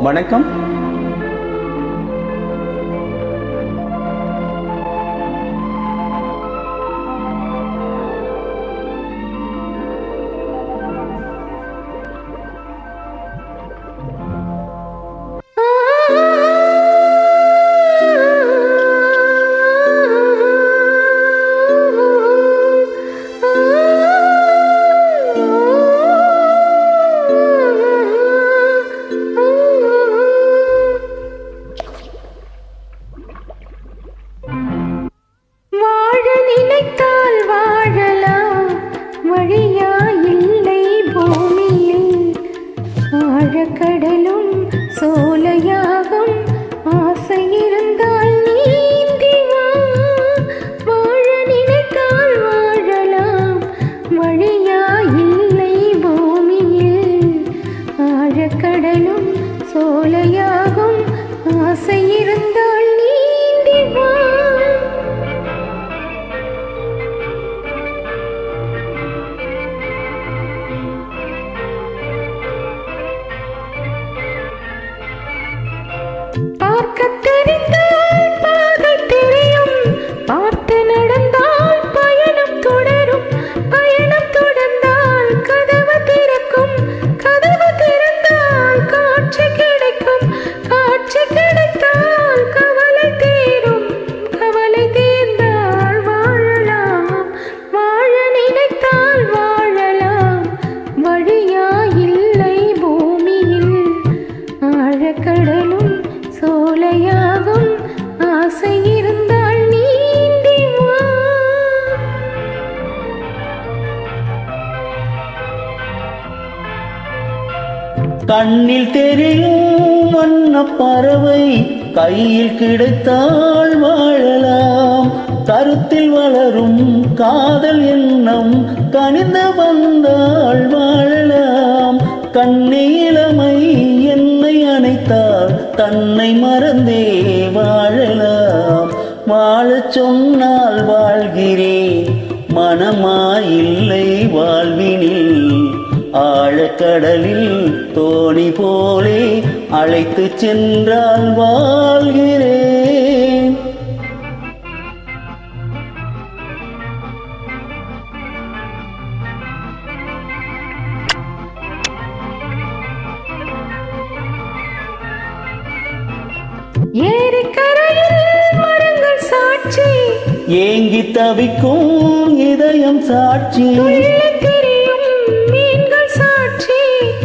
வணக்கம். கடலும் சோலையாகும் ஆசை இருந்தால் நீந்தி வா. வாழ நினைத்தால் வாழலாம், வழியா இல்லை பூமியில். ஆழக்கடலும் சோலையாகும் ஆசை இருந்தால் நீந்தி வா. பார்க்க தெரிந்தால் பாதை தெரியும், பார்த்து நடந்தால் பயணம் தொடரும். பயணம் தொடர்ந்தால் கதவு திறக்கும், கதவு திறந்தால் காட்சி கிடைக்கும். காட்சி கிடைத்தால் கவலை தீரும், கவலை தீர்ந்தால் வாழலாம். வாழ நினைத்தால் வாழலாம், வழியா இல்லை பூமியில். ஆழக்கடலும் சோலையாகும் ஆசை இருந்தால் நீந்தி வா. கண்ணில் தெரியும் வண்ண பறவை கையில் கிடைத்தால் வாழலாம். கருத்தில் வளரும் காதல் எண்ணம் கனிந்து வந்தால் வாழலாம். கண்ணி இளமை என்னை அணைத்தால் தன்னை மறந்தே வாழலாம். வாழச் சொன்னால் வாழ்கிறேன், மனமாயில்லை வாழ்வினில். ஆழக்கடலில் தோணி போலே அழைத்து சென்றால் வாழ்கிறேன். ஏரிக்கரையில் மரங்கள் சாட்சி, ஏங்கி தவிக்கும் இதயம் சாட்சி. தெரியும் மீன்கள் சாட்சி,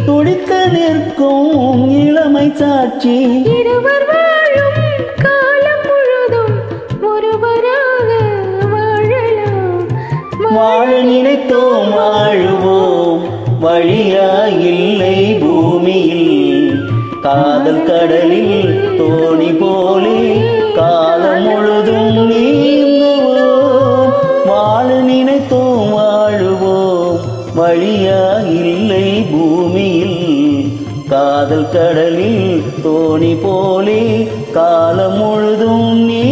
துடித்து நிற்கும் இளமை சாட்சி. இருவர் வாழும் காலம் முழுதும் ஒருவராக வாழலாம். வாழ நினைத்தோம் வாழுவோம், வழியா இல்லை பூமியில். காதல் கடலில் தோணி போலே காலம் முழுதும் நீந்துவோம். வாழ நினைத்தோம் வாழுவோம், வழியா இல்லை பூமியில். காதல் கடலில் தோணி போலே காலம் முழுதும் நீ